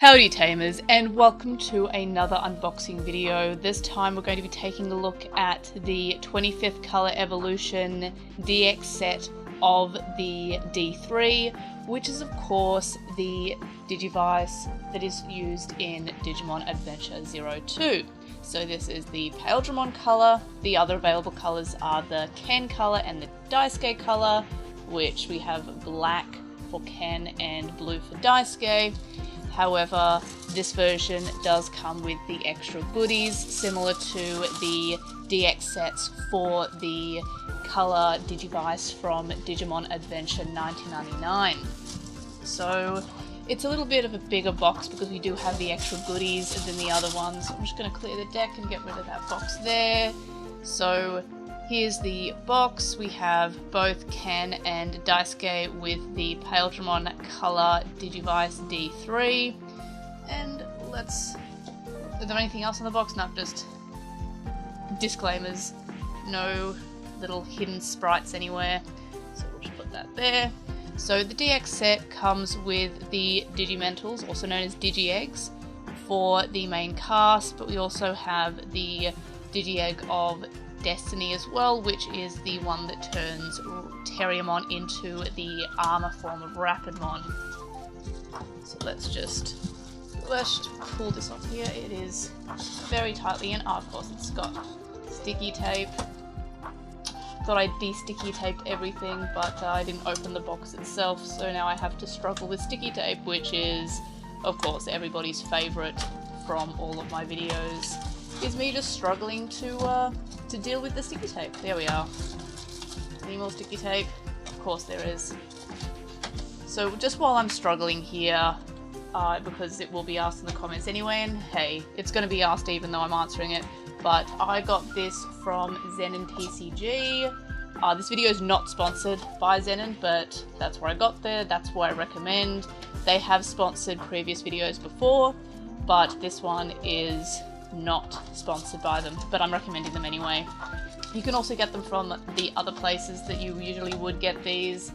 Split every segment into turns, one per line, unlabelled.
Howdy Tamers, and welcome to another unboxing video. This time we're going to be taking a look at the 25th color evolution DX set of the D3, which is of course the Digivice that is used in Digimon Adventure 02. So this is the Pale Dramon color. The other available colors are the Ken color and the Daisuke color, which we have black for Ken and blue for Daisuke. However, this version does come with the extra goodies, similar to the DX sets for the color Digivice from Digimon Adventure 1999. So it's a little bit of a bigger box because we do have the extra goodies than the other ones. So I'm just going to clear the deck and get rid of that box there. So here's the box. We have both Ken and Daisuke with the Pale Dramon color Digivice D3. And is there anything else in the box? No, just disclaimers. No little hidden sprites anywhere. So we'll just put that there. So the DX set comes with the Digimentals, also known as Digi-Eggs, for the main cast, but we also have the Digi-Egg of Destiny as well, which is the one that turns Terriermon into the armor form of Rapidmon. So let's just pull this off here. It is very tightly in. Oh, of course it's got sticky tape. Thought I de-sticky taped everything, but I didn't open the box itself, so now I have to struggle with sticky tape, which is, of course, everybody's favorite from all of my videos, is me just struggling to deal with the sticky tape. There we are. Any more sticky tape? Of course there is. So just while I'm struggling here, because it will be asked in the comments anyway, and hey, it's going to be asked even though I'm answering it, but I got this from Zenon TCG. This video is not sponsored by Zenon, but that's where I got there, that's where I recommend. They have sponsored previous videos before, but this one is not sponsored by them, but I'm recommending them anyway. You can also get them from the other places that you usually would get these.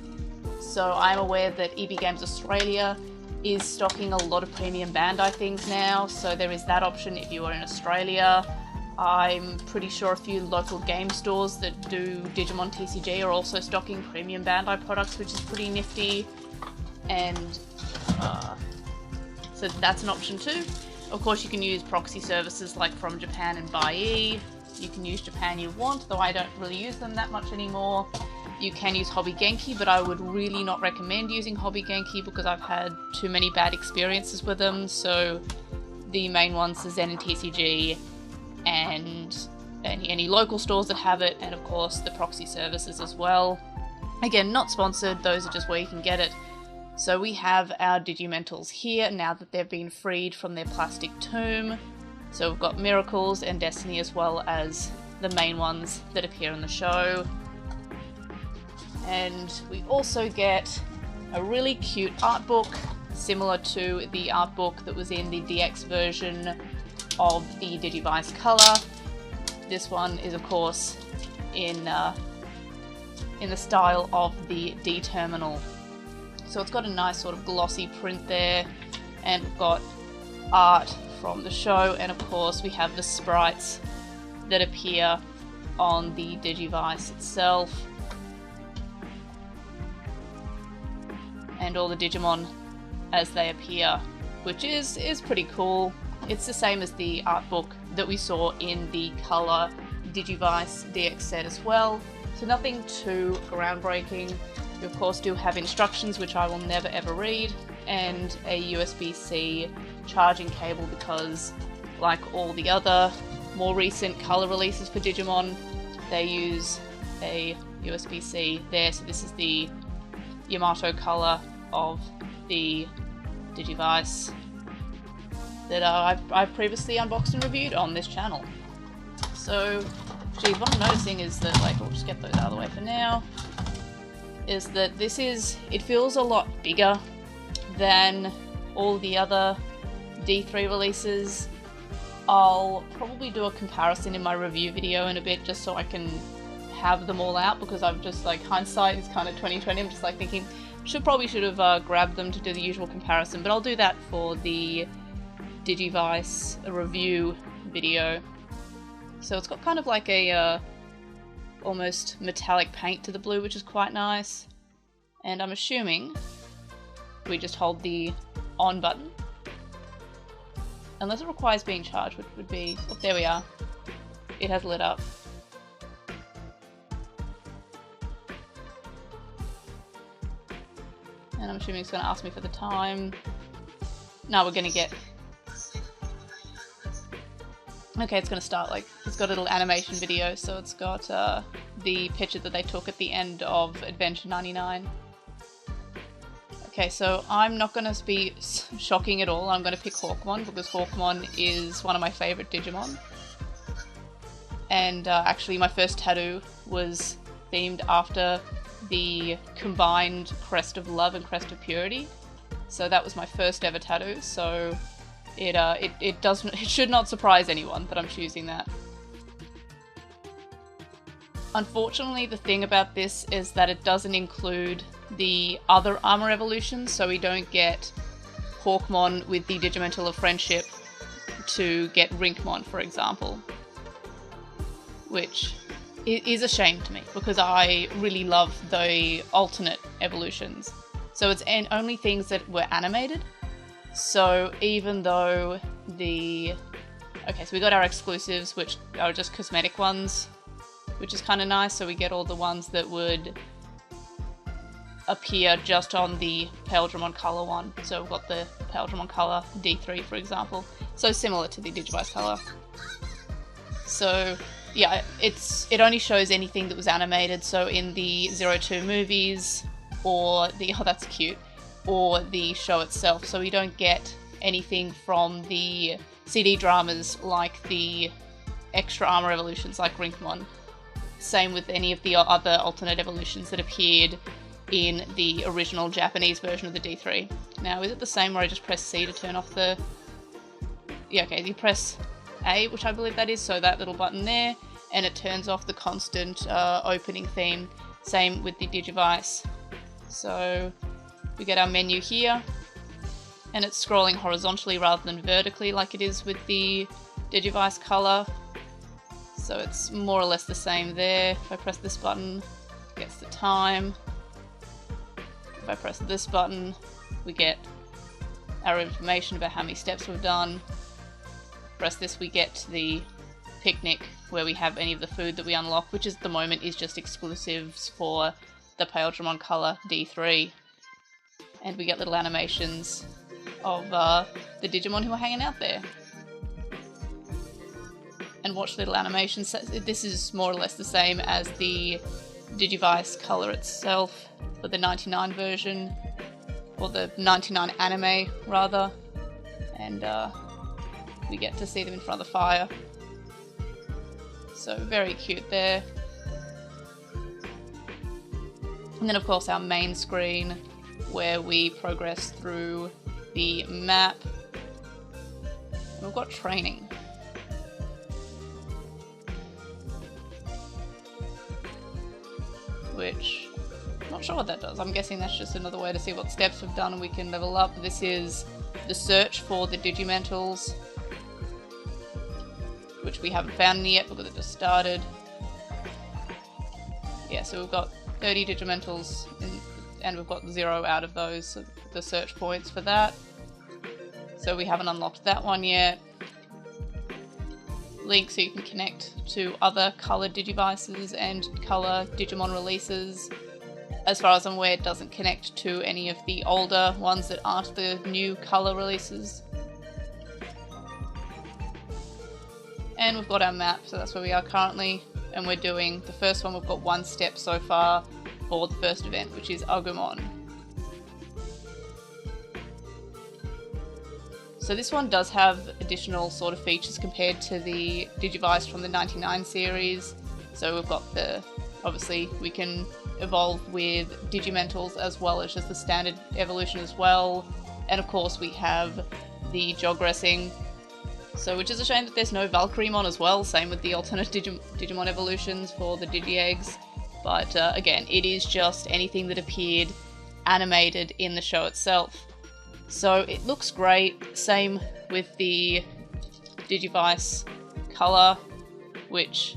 So I'm aware that EB Games Australia is stocking a lot of premium Bandai things now, so there is that option if you are in Australia. I'm pretty sure a few local game stores that do Digimon TCG are also stocking premium Bandai products, which is pretty nifty, and so that's an option too. Of course, you can use proxy services like from Japan and Buyee. You can use Japan you want, though I don't really use them that much anymore. You can use Hobby Genki, but I would really not recommend using Hobby Genki because I've had too many bad experiences with them. So the main ones are Zenon TCG and any local stores that have it, and of course the proxy services as well. Again, not sponsored, those are just where you can get it. So we have our Digimentals here now that they've been freed from their plastic tomb. So we've got Miracles and Destiny as well as the main ones that appear in the show. And we also get a really cute art book, similar to the art book that was in the DX version of the Digivice color. This one is of course in the style of the D terminal. So it's got a nice sort of glossy print there, and we've got art from the show, and of course we have the sprites that appear on the Digivice itself, and all the Digimon as they appear, which is pretty cool. It's the same as the art book that we saw in the color Digivice DX set as well, so nothing too groundbreaking. We of course do have instructions, which I will never ever read, and a USB-C charging cable because, like all the other more recent color releases for Digimon, they use a USB-C there. So this is the Yamato color of the Digivice that I've previously unboxed and reviewed on this channel. So, geez, what I'm noticing is that, like, we'll just get those out of the way for now, is that it feels a lot bigger than all the other D3 releases. I'll probably do a comparison in my review video in a bit, just so I can have them all out, because I've just, like, hindsight is kind of 2020. I'm just like thinking, probably should have grabbed them to do the usual comparison, but I'll do that for the Digivice review video. So it's got kind of like a almost metallic paint to the blue, which is quite nice. And I'm assuming we just hold the on button. Unless it requires being charged, which would be... oh, there we are. It has lit up. And I'm assuming it's going to ask me for the time. No, we're going to get... okay, it's going to start, like, it's got a little animation video, so it's got the picture that they took at the end of Adventure 99. Okay, so I'm not going to be shocking at all. I'm going to pick Hawkmon, because Hawkmon is one of my favourite Digimon. And actually my first tattoo was themed after the combined Crest of Love and Crest of Purity. So that was my first ever tattoo, so it should not surprise anyone that I'm choosing that. Unfortunately, the thing about this is that it doesn't include the other armor evolutions, so we don't get Hawkmon with the Digimental of Friendship to get Rinkmon, for example. Which is a shame to me, because I really love the alternate evolutions. So it's only things that were animated. So even though the... okay, so we got our exclusives, which are just cosmetic ones, which is kind of nice. So we get all the ones that would appear just on the Paildramon Color one. So we've got the Paildramon Color D3, for example. So similar to the Digivice Color. So yeah, it only shows anything that was animated. So in the 02 movies, or the... oh, that's cute. Or the show itself, so we don't get anything from the CD dramas like the extra armor evolutions like Rinkmon. Same with any of the other alternate evolutions that appeared in the original Japanese version of the D3. Now, is it the same where I just press C to turn off the... yeah, okay, you press A, which I believe that is, so that little button there, and it turns off the constant opening theme. Same with the Digivice. So we get our menu here, and it's scrolling horizontally rather than vertically like it is with the Digivice Color. So it's more or less the same there. If I press this button, it gets the time. If I press this button, we get our information about how many steps we've done. Press this, we get the picnic where we have any of the food that we unlock, which at the moment is just exclusives for the Paildramon Color D3. And we get little animations of the Digimon who are hanging out there. And watch little animations. This is more or less the same as the Digivice Color itself for the 99 version, or the 99 anime rather. And we get to see them in front of the fire. So very cute there. And then of course our main screen, where we progress through the map. And we've got training. Which, I'm not sure what that does. I'm guessing that's just another way to see what steps we've done and we can level up. This is the search for the Digimentals, which we haven't found any yet because it just started. Yeah, so we've got 30 Digimentals and we've got 0 out of those, so the search points for that. So we haven't unlocked that one yet. Link so you can connect to other color Digivices and color Digimon releases. As far as I'm aware, it doesn't connect to any of the older ones that aren't the new color releases. And we've got our map, so that's where we are currently. And we're doing the first one. We've got 1 step so far for the first event, which is Agumon. So this one does have additional sort of features compared to the Digivice from the 99 series. So we've got the, obviously we can evolve with Digimentals as well as just the standard evolution as well. And of course we have the Jogressing. So, which is a shame that there's no Valkyriemon as well, same with the alternate Digimon evolutions for the Digi-Eggs. But again, it is just anything that appeared animated in the show itself. So it looks great, same with the Digivice color, which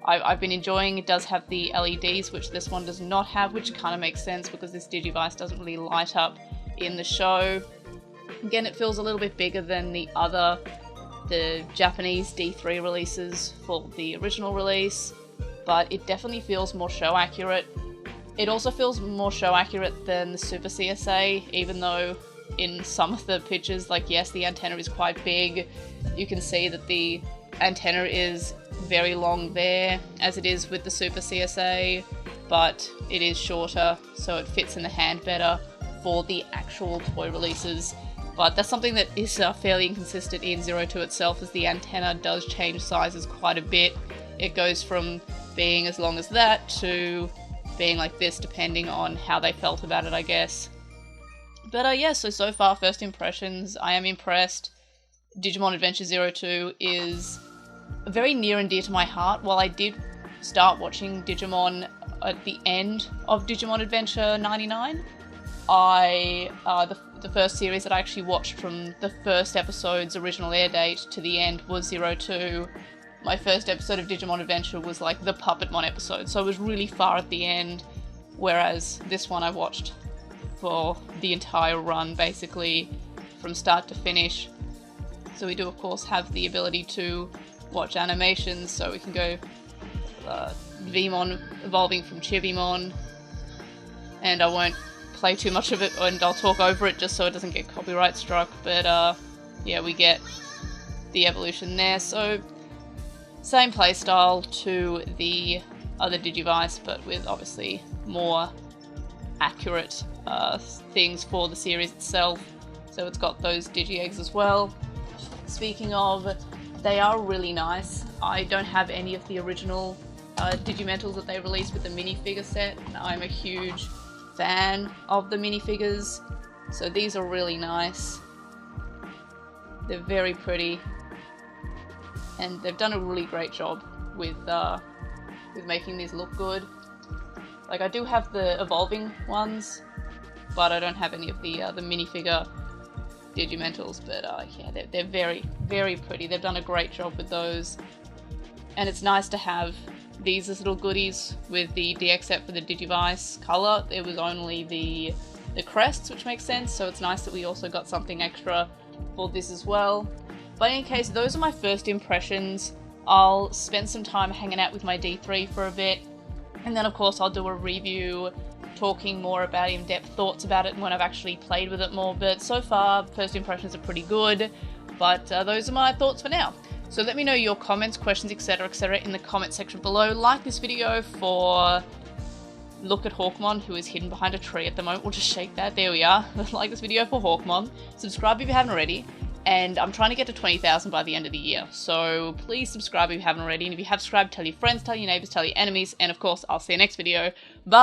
I've been enjoying. It does have the LEDs, which this one does not have, which kind of makes sense because this Digivice doesn't really light up in the show. Again, it feels a little bit bigger than the Japanese D3 releases for the original release, but it definitely feels more show accurate. It also feels more show accurate than the Super CSA, even though in some of the pictures, like, yes, the antenna is quite big. You can see that the antenna is very long there, as it is with the Super CSA, but it is shorter, so it fits in the hand better for the actual toy releases. But that's something that is fairly inconsistent in 02 itself, as the antenna does change sizes quite a bit. It goes from being as long as that to being like this, depending on how they felt about it, I guess. But yeah, so far, first impressions, I am impressed. Digimon Adventure 02 is very near and dear to my heart. While I did start watching Digimon at the end of Digimon Adventure 99, the first series that I actually watched from the first episode's original air date to the end was 02. My first episode of Digimon Adventure was like the Puppetmon episode, so it was really far at the end, whereas this one I watched for the entire run, basically, from start to finish. So we do, of course, have the ability to watch animations, so we can go Vmon evolving from Chibimon, and I won't play too much of it, and I'll talk over it just so it doesn't get copyright struck, but yeah, we get the evolution there. So same playstyle to the other Digivice, but with obviously more accurate things for the series itself. So it's got those Digi-Eggs as well. Speaking of, they are really nice. I don't have any of the original Digimentals that they released with the minifigure set, and I'm a huge fan of the minifigures, so these are really nice. They're very pretty, and they've done a really great job with making these look good. Like, I do have the evolving ones, but I don't have any of the minifigure Digimentals, but yeah, they're very, very pretty. They've done a great job with those, and it's nice to have these as little goodies with the DX set for the Digivice color. It was only the crests, which makes sense, so it's nice that we also got something extra for this as well. But in any case, those are my first impressions. I'll spend some time hanging out with my D3 for a bit, and then of course I'll do a review talking more about in-depth thoughts about it when I've actually played with it more. But so far, first impressions are pretty good, but those are my thoughts for now. So let me know your comments, questions, etc. in the comment section below. Like this video for Look at Hawkmon, who is hidden behind a tree at the moment. We'll just shake that. There we are. Like this video for Hawkmon. Subscribe if you haven't already. And I'm trying to get to 20,000 by the end of the year. So please subscribe if you haven't already. And if you have subscribed, tell your friends, tell your neighbors, tell your enemies. And of course, I'll see you next video. Bye!